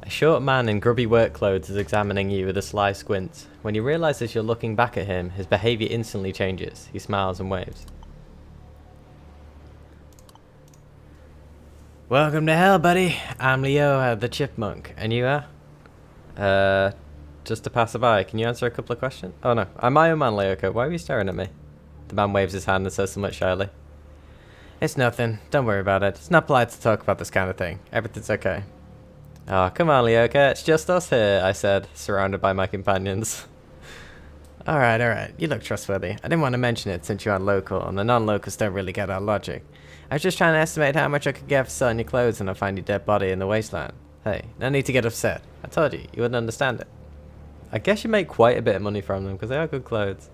A short man in grubby work clothes is examining you with a sly squint. When you realise as you're looking back at him, his behaviour instantly changes. He smiles and waves. Welcome to hell, buddy. I'm Leo, the chipmunk. And you are? Just a passerby. Can you answer a couple of questions? Oh no, I'm my own man, Leoko. Why are you staring at me? The man waves his hand and says somewhat shyly. It's nothing. Don't worry about it. It's not polite to talk about this kind of thing. Everything's okay. Oh, come on, Leoka. It's just us here, I said, surrounded by my companions. Alright. You look trustworthy. I didn't want to mention it since you aren't local, and the non-locals don't really get our logic. I was just trying to estimate how much I could get for selling your clothes and I find your dead body in the wasteland. Hey, no need to get upset. I told you, you wouldn't understand it. I guess you make quite a bit of money from them, because they are good clothes.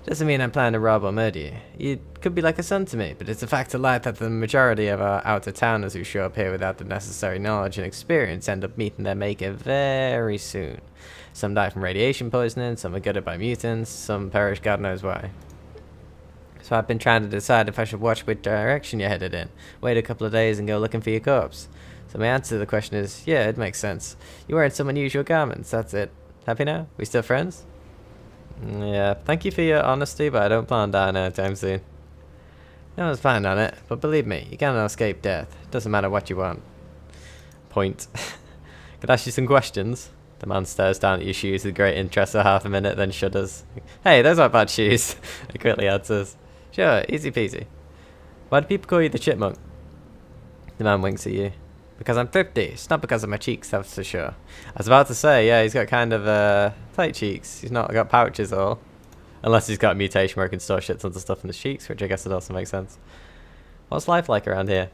Doesn't mean I'm planning to rob or murder you. You could be like a son to me, but it's a fact of life that the majority of our out-of-towners who show up here without the necessary knowledge and experience end up meeting their maker very soon. Some die from radiation poisoning, some are gutted by mutants, some perish God knows why. So I've been trying to decide if I should watch which direction you're headed in, wait a couple of days and go looking for your corpse. So my answer to the question is, yeah, it makes sense. You're wearing some unusual garments, that's it. Happy now? We still friends? Yeah, thank you for your honesty, but I don't plan on dying anytime soon. No one's planning on it, but believe me, you cannot escape death. Doesn't matter what you want. Point. Could I ask you some questions? The man stares down at your shoes with great interest for half a minute, then shudders. Hey, those aren't bad shoes. He quickly answers. Sure, easy peasy. Why do people call you the chipmunk? The man winks at you. Because I'm 50. It's not because of my cheeks, that's for sure. I was about to say, yeah, he's got kind of tight cheeks. He's not got pouches at all. Unless he's got a mutation where he can store shit tons of stuff in his cheeks, which I guess it also makes sense. What's life like around here?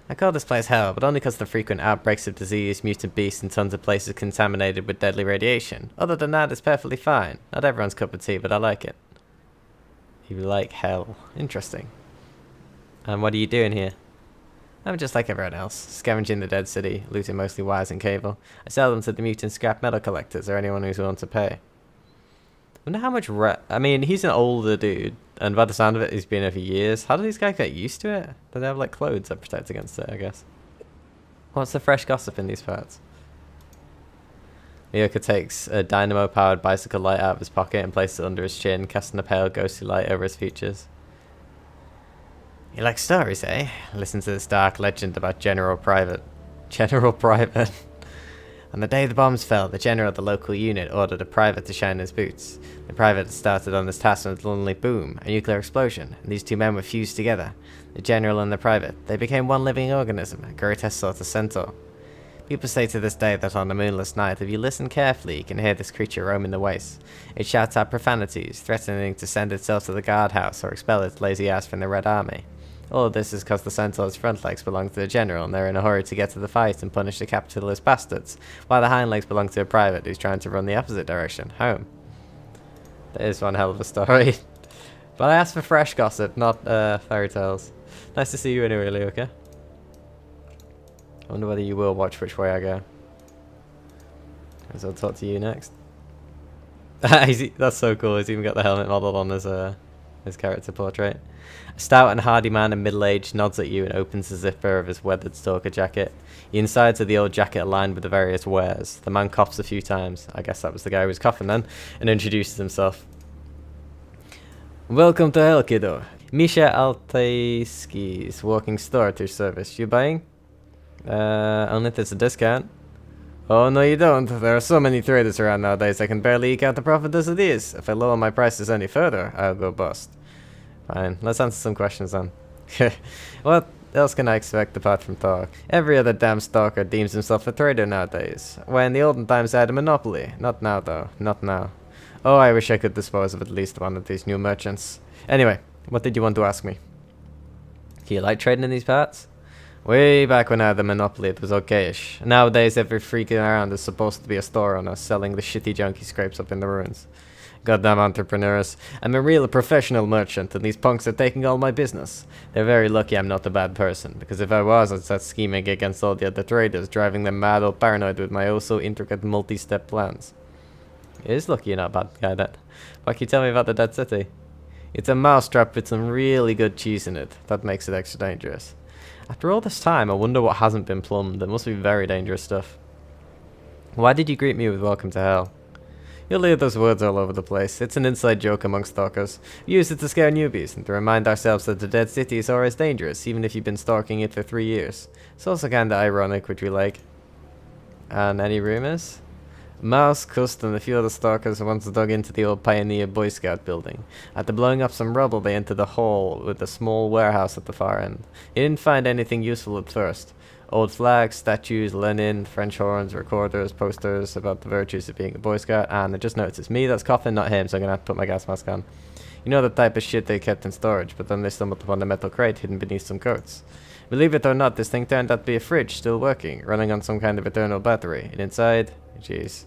I call this place hell, but only because of the frequent outbreaks of disease, mutant beasts, and tons of places contaminated with deadly radiation. Other than that, it's perfectly fine. Not everyone's cup of tea, but I like it. You like hell. Interesting. And what are you doing here? I'm just like everyone else, scavenging the dead city, looting mostly wires and cable. I sell them to the mutant scrap metal collectors or anyone who's willing to pay. I wonder how much I mean, he's an older dude, and by the sound of it, he's been here for years. How do these guys get used to it? Do they have, like, clothes that protect against it, I guess? What's the fresh gossip in these parts? Miyoko takes a dynamo-powered bicycle light out of his pocket and places it under his chin, casting a pale, ghostly light over his features. You like stories, eh? Listen to this dark legend about General Private. General Private. On the day the bombs fell, the general of the local unit ordered a private to shine his boots. The private started on this task with a lonely boom, a nuclear explosion, and these two men were fused together. The general and the private. They became one living organism, a grotesque sort of centaur. People say to this day that on a moonless night, if you listen carefully, you can hear this creature roaming the wastes. It shouts out profanities, threatening to send itself to the guardhouse or expel its lazy ass from the Red Army. All of this is because the Centaur's front legs belong to the general, and they're in a hurry to get to the fight and punish the capitalist bastards, while the hind legs belong to a private who's trying to run the opposite direction, home. That is one hell of a story. But I asked for fresh gossip, not fairy tales. Nice to see you anyway, Leoka. I wonder whether you will watch which way I go. As I'll talk to you next. That's so cool, he's even got the helmet modelled on his character portrait. A stout and hardy man in middle age nods at you and opens the zipper of his weathered stalker jacket. The insides of the old jacket aligned with the various wares. The man coughs a few times. I guess that was the guy who was coughing then, and introduces himself. Welcome to hell, kiddo. Misha Altaiski's walking store at your service. You buying? Only if there's a discount. Oh, no you don't. There are so many traders around nowadays I can barely eke out the profit as it is. If I lower my prices any further, I'll go bust. Fine, let's answer some questions then. What else can I expect apart from talk? Every other damn stalker deems himself a trader nowadays. When in the olden times I had a monopoly. Not now though, not now. Oh, I wish I could dispose of at least one of these new merchants. Anyway, what did you want to ask me? Do you like trading in these parts? Way back when I had the monopoly it was okayish. Nowadays every freak around is supposed to be a store owner selling the shitty junk he scrapes up in the ruins. Goddamn entrepreneurs. I'm a real professional merchant and these punks are taking all my business. They're very lucky I'm not a bad person, because if I was I'd start scheming against all the other traders, driving them mad or paranoid with my oh so intricate multi-step plans. It is lucky you're not a bad guy then. What can you tell me about the Dead City? It's a mousetrap with some really good cheese in it. That makes it extra dangerous. After all this time, I wonder what hasn't been plumbed. There must be very dangerous stuff. Why did you greet me with welcome to hell? You'll hear those words all over the place. It's an inside joke among stalkers. We use it to scare newbies and to remind ourselves that the dead cities are as dangerous, even if you've been stalking it for 3 years. It's also kinda ironic, which we like. And any rumors? Mouse, Cust, and a few other stalkers once dug into the old Pioneer Boy Scout building. After blowing up some rubble, they entered a hall with a small warehouse at the far end. They didn't find anything useful at first. Old flags, statues, Lenin, French horns, recorders, posters about the virtues of being a Boy Scout, and I just noticed it's me that's coughing, not him, so I'm gonna have to put my gas mask on. You know the type of shit they kept in storage, but then they stumbled upon a metal crate hidden beneath some coats. Believe it or not, this thing turned out to be a fridge, still working, running on some kind of eternal battery, and inside, jeez,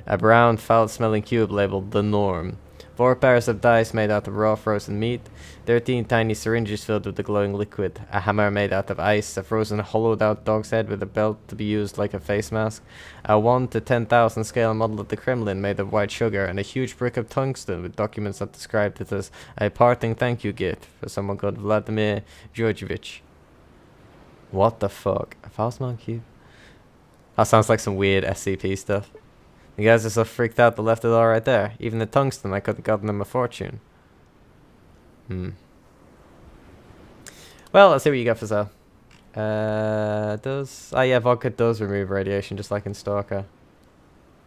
a brown, foul-smelling cube labeled The Norm. 4 pairs of dice made out of raw frozen meat, 13 tiny syringes filled with the glowing liquid, a hammer made out of ice, a frozen hollowed-out dog's head with a belt to be used like a face mask, a 1 to 10,000 scale model of the Kremlin made of white sugar, and a huge brick of tungsten with documents that described it as a parting thank you gift for someone called Vladimir Georgievich. What the fuck? A foul-smelling cube? That sounds like some weird SCP stuff. You guys are so freaked out they left it all right there. Even the tungsten, I could have gotten them a fortune. Well, let's see what you got for sale. Oh yeah, vodka does remove radiation, just like in Stalker.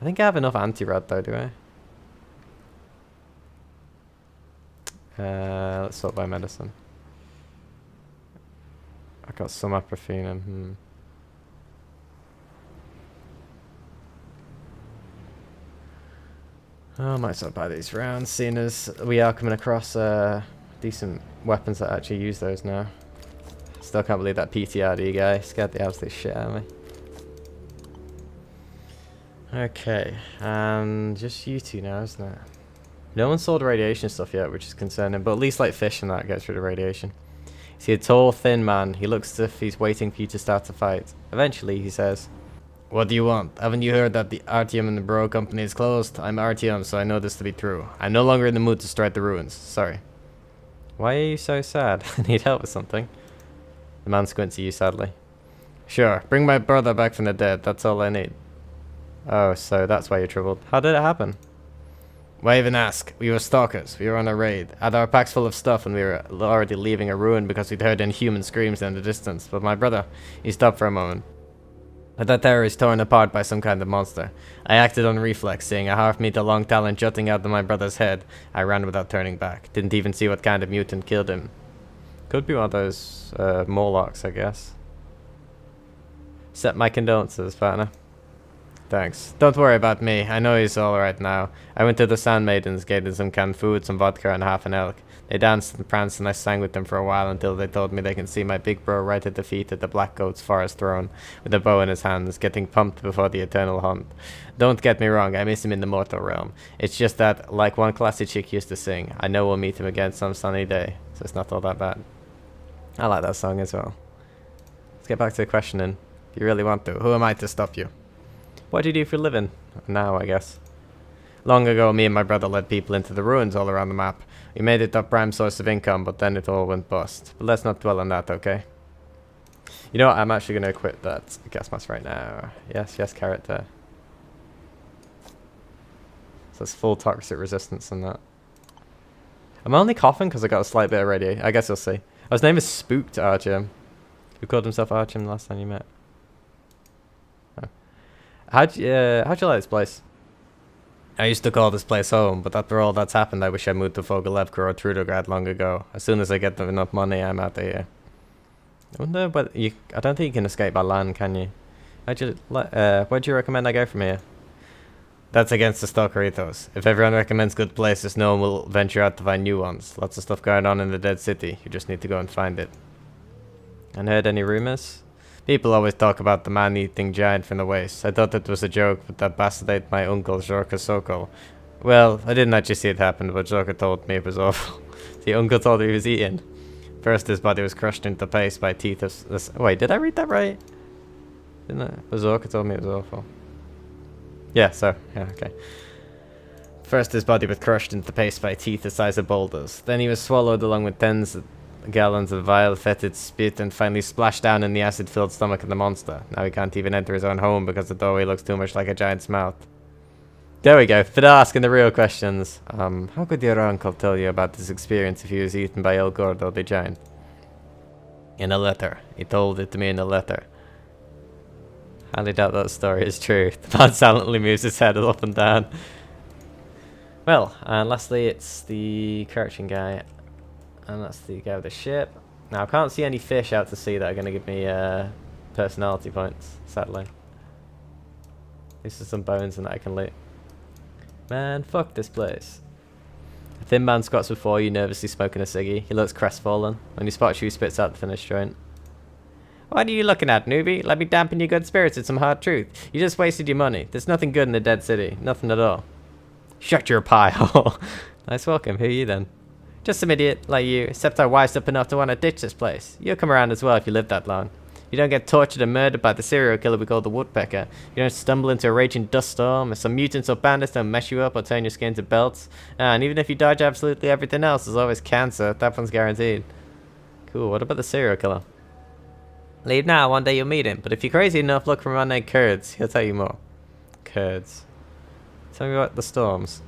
I think I have enough anti-rad though, do I? Let's sort by medicine. I got some aprophenum. I might as well buy these rounds, seeing as we are coming across decent weapons that actually use those now. Still can't believe that PTRD guy scared the absolute shit out of me. Okay, and just you two now, isn't it? No one sold radiation stuff yet, which is concerning, but at least like fish and that gets rid of radiation. See a tall, thin man. He looks as if he's waiting for you to start a fight. Eventually, he says, "What do you want? Haven't you heard that the Artyom and the Bro company is closed? I'm Artyom, so I know this to be true. I'm no longer in the mood to strike the ruins. Sorry." Why are you so sad? I need help with something. The man squints at you sadly. Sure, bring my brother back from the dead. That's all I need. Oh, so that's why you're troubled. How did it happen? Why even ask? We were stalkers. We were on a raid. Had our packs full of stuff and we were already leaving a ruin because we'd heard inhuman screams in the distance. But my brother, he stopped for a moment. I thought they were torn apart by some kind of monster. I acted on reflex, seeing a half-meter long talon jutting out of my brother's head. I ran without turning back. Didn't even see what kind of mutant killed him. Could be one of those Morlocks, I guess. Accept my condolences, partner. Thanks. Don't worry about me. I know he's alright now. I went to the Sand Maidens, gave them some canned food, some vodka, and half an elk. They danced and pranced, and I sang with them for a while until they told me they can see my big bro right at the feet of the Black Goat's forest throne, with a bow in his hands, getting pumped before the eternal hunt. Don't get me wrong, I miss him in the mortal realm. It's just that, like one classy chick used to sing, I know we'll meet him again some sunny day, so it's not all that bad. I like that song as well. Let's get back to the questioning. If you really want to, who am I to stop you? What do you do for a living? Now, I guess. Long ago, me and my brother led people into the ruins all around the map. We made it our prime source of income, but then it all went bust. But let's not dwell on that, okay? You know what? I'm actually going to equip that gas mask right now. Yes, carrot there. So it's full toxic resistance and that. I'm only coughing because I got a slight bit of radiation. I guess you'll see. Oh, his name is Spooked Artyom. Who called himself Artyom last time you met? Oh. How'd you like this place? I used to call this place home, but after all that's happened, I wish I moved to Fogolevka or Trudograd long ago. As soon as I get enough money, I'm out of here. I wonder, but I don't think you can escape by land, can you? Where'd you recommend I go from here? That's against the stalker ethos. If everyone recommends good places, no one will venture out to find new ones. Lots of stuff going on in the dead city. You just need to go and find it. And heard any rumors? People always talk about the man-eating giant from the waste. I thought it was a joke, but that bastard ate my uncle, Zhorka Sokol. Well, I didn't actually see it happen, but Zhorka told me it was awful. The uncle told me he was eaten. First, his body was crushed into paste by teeth of... Wait, did I read that right? Didn't I? But Zhorka told me it was awful. Yeah, okay. First, his body was crushed into paste by teeth the size of boulders. Then he was swallowed along with tens gallons of vile, fetid spit and finally splashed down in the acid-filled stomach of the monster. Now he can't even enter his own home because the doorway looks too much like a giant's mouth. There we go. For asking the real questions. How could your uncle tell you about this experience if he was eaten by El Gordo the Giant? In a letter. He told it to me in a letter. Highly doubt that story is true. The man silently moves his head up and down. Well, and lastly it's the crouching guy. And that's the guy with the ship. Now I can't see any fish out to sea that are going to give me personality points, sadly. These are some bones and that I can loot. Man, fuck this place. A thin man squats before you, nervously smoking a ciggy. He looks crestfallen. When he spots you, he spits out the finished joint. What are you looking at, newbie? Let me dampen your good spirits with some hard truth. You just wasted your money. There's nothing good in the dead city. Nothing at all. Shut your pie hole. Nice welcome. Who are you then? Just some idiot like you, except I wised up enough to want to ditch this place. You'll come around as well if you live that long. You don't get tortured and murdered by the serial killer we call the Woodpecker. You don't stumble into a raging dust storm, and some mutants or bandits don't mess you up or turn your skin to belts. And even if you dodge absolutely everything else, there's always cancer. That one's guaranteed. Cool, what about the serial killer? Leave now, one day you'll meet him. But if you're crazy enough, look for a man named Kurds. He'll tell you more. Kurds. Tell me about the storms.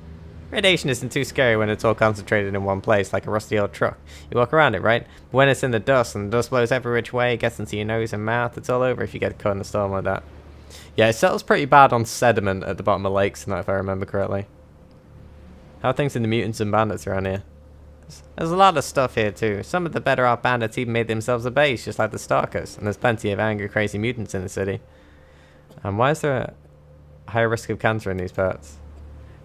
Radiation isn't too scary when it's all concentrated in one place, like a rusty old truck. You walk around it, right? But when it's in the dust, and the dust blows every which way, it gets into your nose and mouth, it's all over if you get caught in a storm like that. Yeah, it settles pretty bad on sediment at the bottom of lakes and that, if I remember correctly. How are things in the mutants and bandits around here? There's a lot of stuff here too. Some of the better off bandits even made themselves a base, just like the Stalkers, and there's plenty of angry, crazy mutants in the city. And why is there a higher risk of cancer in these parts?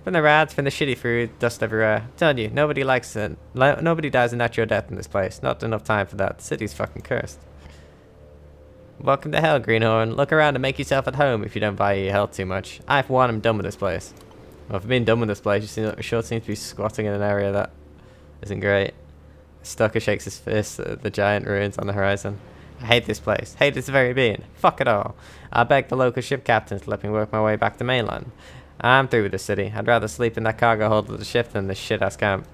From the rats, from the shitty food, dust everywhere. I'm telling you, nobody likes it. Nobody dies a natural death in this place. Not enough time for that. The city's fucking cursed. Welcome to hell, Greenhorn. Look around and make yourself at home if you don't value your health too much. I, for one, am done with this place. Well, for being done with this place, you sure seem to be squatting in an area that isn't great. Stalker shakes his fist at the giant ruins on the horizon. I hate this place. Hate its very being. Fuck it all. I beg the local ship captains to let me work my way back to mainland. I'm through with the city. I'd rather sleep in that cargo hold of the ship than this shit-ass camp.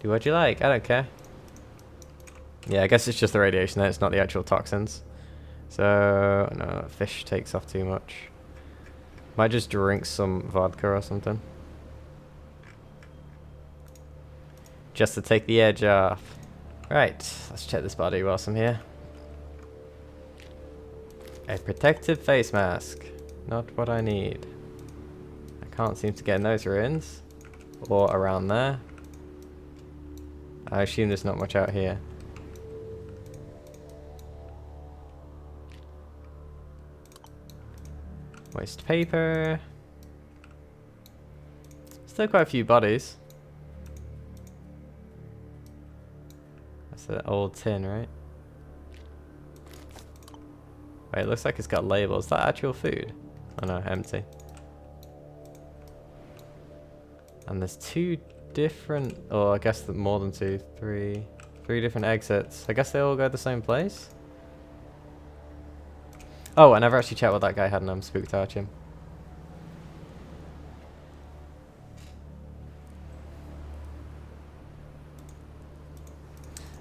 Do what you like. I don't care. Yeah, I guess it's just the radiation there. It's not the actual toxins. So, no, fish takes off too much. Might just drink some vodka or something. Just to take the edge off. Right, let's check this body whilst I'm here. A protective face mask. Not what I need. Can't seem to get in those ruins. Or around there. I assume there's not much out here. Waste paper. Still quite a few bodies. That's an old tin, right? Wait, it looks like it's got labels. Is that actual food? Oh no, empty. And there's two different, or I guess more than two, three different exits. I guess they all go the same place. Oh, I never actually checked what that guy had, and I'm spooked to touch him.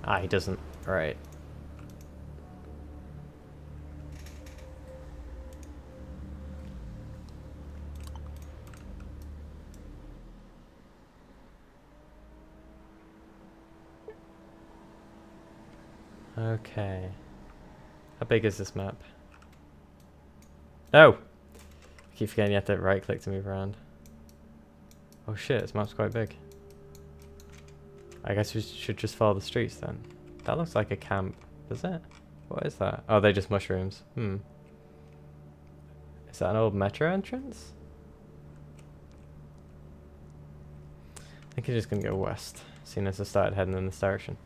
Ah, he doesn't. Right. Okay. How big is this map? No! I keep forgetting you have to right click to move around. Oh shit, this map's quite big. I guess we should just follow the streets then. That looks like a camp, does it? What is that? Oh, they're just mushrooms. Hmm. Is that an old metro entrance? I think you're just gonna go west, seeing as I started heading in this direction.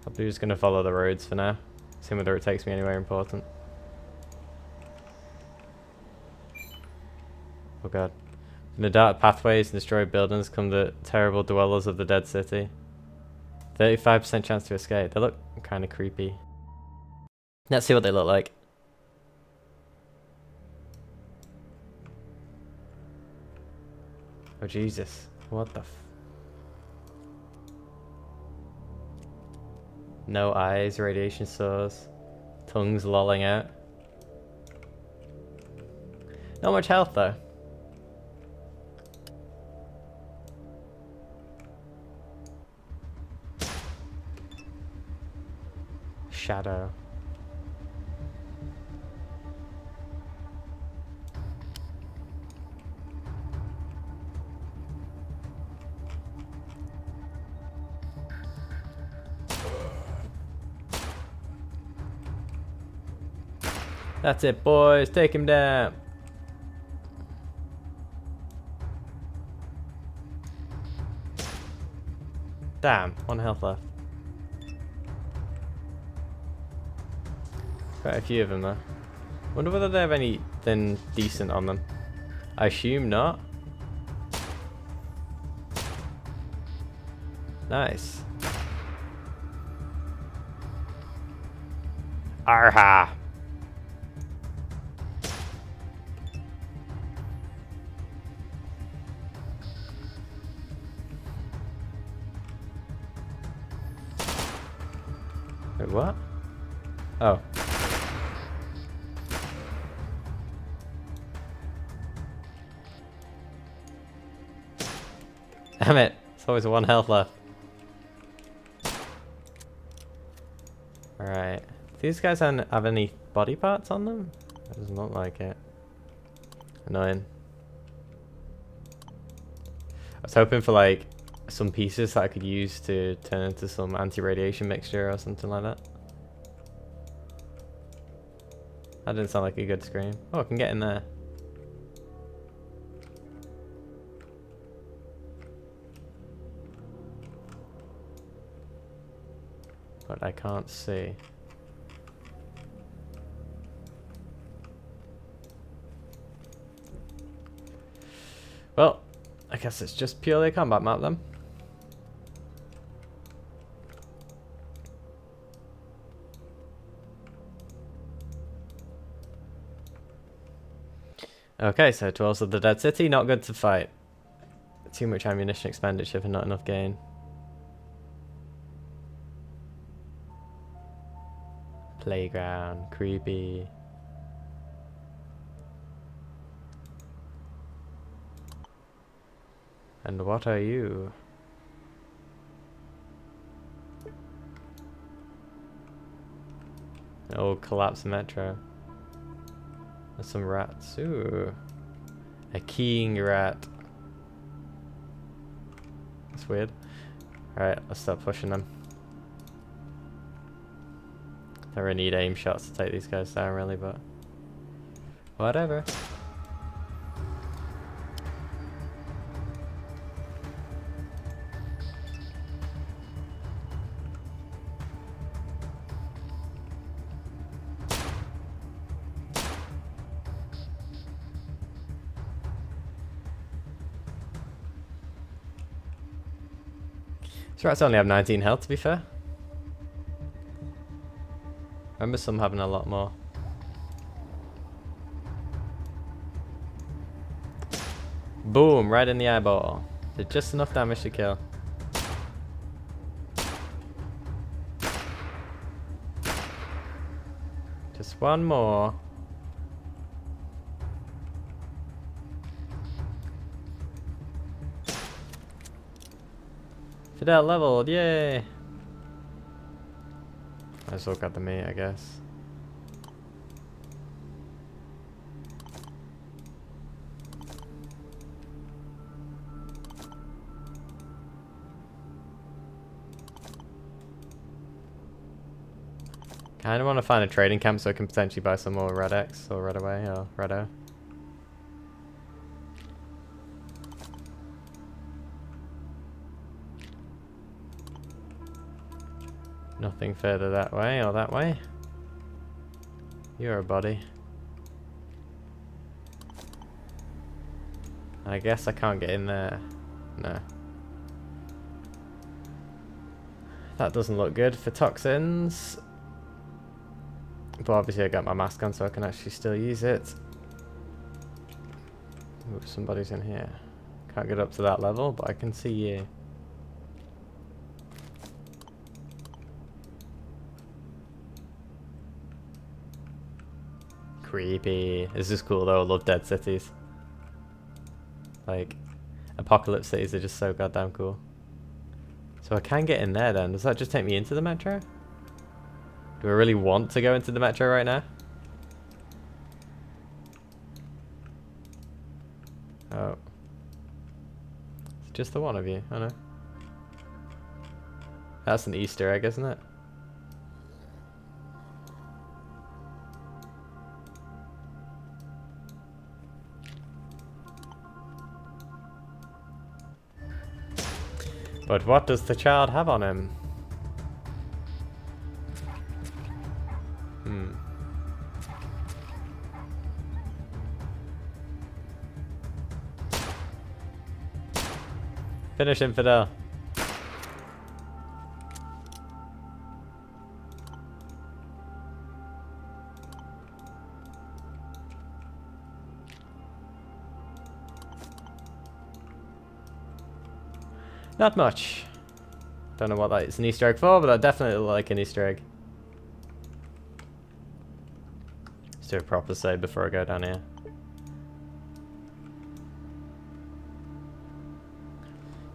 Probably just gonna follow the roads for now. See whether it takes me anywhere important. Oh god. From the dark pathways and destroyed buildings come the terrible dwellers of the dead city. 35% chance to escape. They look kind of creepy. Let's see what they look like. Oh Jesus. What the No eyes, radiation source. Tongues lolling out. Not much health though. Shadow. That's it, boys. Take him down. Damn, 1 health left. Quite a few of them though. Wonder whether they have anything decent on them. I assume not. Nice. Arha! Wait, what? Oh. Damn it. It's always 1 health left. Alright. These guys don't have any body parts on them? It does not like it. Annoying. I was hoping for like some pieces that I could use to turn into some anti-radiation mixture or something like that. That didn't sound like a good scream. Oh, I can get in there. But I can't see. Well, I guess it's just purely a combat map then. Okay, so Dwellers of the Dead City, not good to fight. Too much ammunition expenditure for not enough gain. Playground, creepy. And what are you? Oh, collapsed metro. There's some rats. Ooh. A keying rat. That's weird. Alright, let's start pushing them. I really need aim shots to take these guys down, really, but whatever. These rats only have 19 health, to be fair. I remember some having a lot more. Boom, right in the eyeball. Did just enough damage to kill. Just one more. Fidel leveled, yay! I just look at the meat, I guess. Kinda want to find a trading camp so I can potentially buy some more Red X or Red Away or Redo. Nothing further that way or that way. You're a body. I guess I can't get in there. No. That doesn't look good for toxins. But obviously I got my mask on so I can actually still use it. Ooh, somebody's in here. Can't get up to that level, but I can see you. Creepy. This is cool though. I love dead cities. Like, apocalypse cities are just so goddamn cool. So I can get in there then. Does that just take me into the metro? Do I really want to go into the metro right now? Oh. It's just the one of you. I know. That's an Easter egg, isn't it? But what does the child have on him? Finish infidel. Not much. Don't know what that is an Easter egg for, but I definitely look like an Easter egg. Let's do a proper save before I go down here.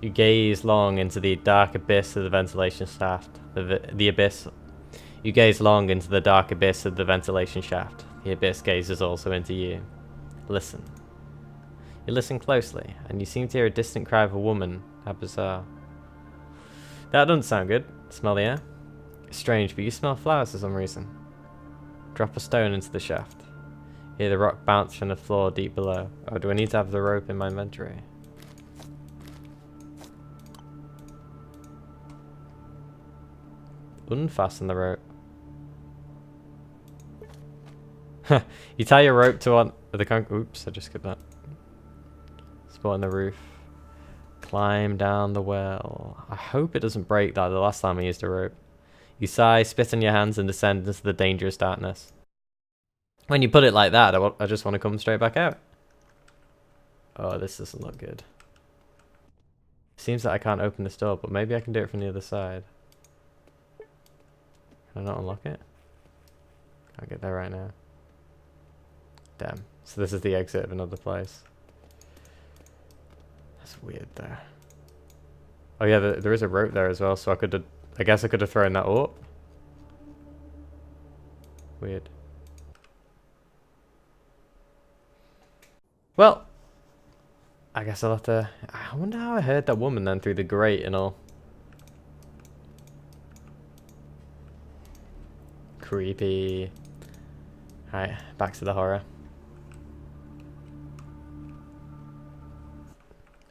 You gaze long into the dark abyss of the ventilation shaft. The abyss. You gaze long into the dark abyss of the ventilation shaft. The abyss gazes also into you. Listen. You listen closely, and you seem to hear a distant cry of a woman. How bizarre. That doesn't sound good. Smell the air? Strange, but you smell flowers for some reason. Drop a stone into the shaft. Hear the rock bounce from the floor deep below. Oh, do I need to have the rope in my inventory? Unfasten the rope. You tie your rope to one of the oops, I just skipped that. Spot on the roof. Climb down the well. I hope it doesn't break that the last time I used a rope. You sigh, spit on your hands, and descend into the dangerous darkness. When you put it like that, I just want to come straight back out. Oh, this doesn't look good. Seems that I can't open this door, but maybe I can do it from the other side. Can I not unlock it? Can't get there right now. Damn. So this is the exit of another place. That's weird there. Oh yeah, there is a rope there as well, so I guess I could have thrown that up. Weird. Well, I guess I'll have to... I wonder how I heard that woman then through the grate and all. Creepy. Alright, back to the horror.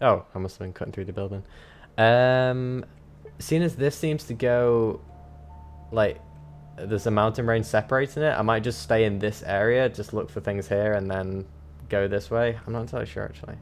Oh, I must have been cutting through the building. Seeing as this seems to go, like, there's a mountain range separating it, I might just stay in this area, just look for things here, and then go this way. I'm not entirely sure, actually.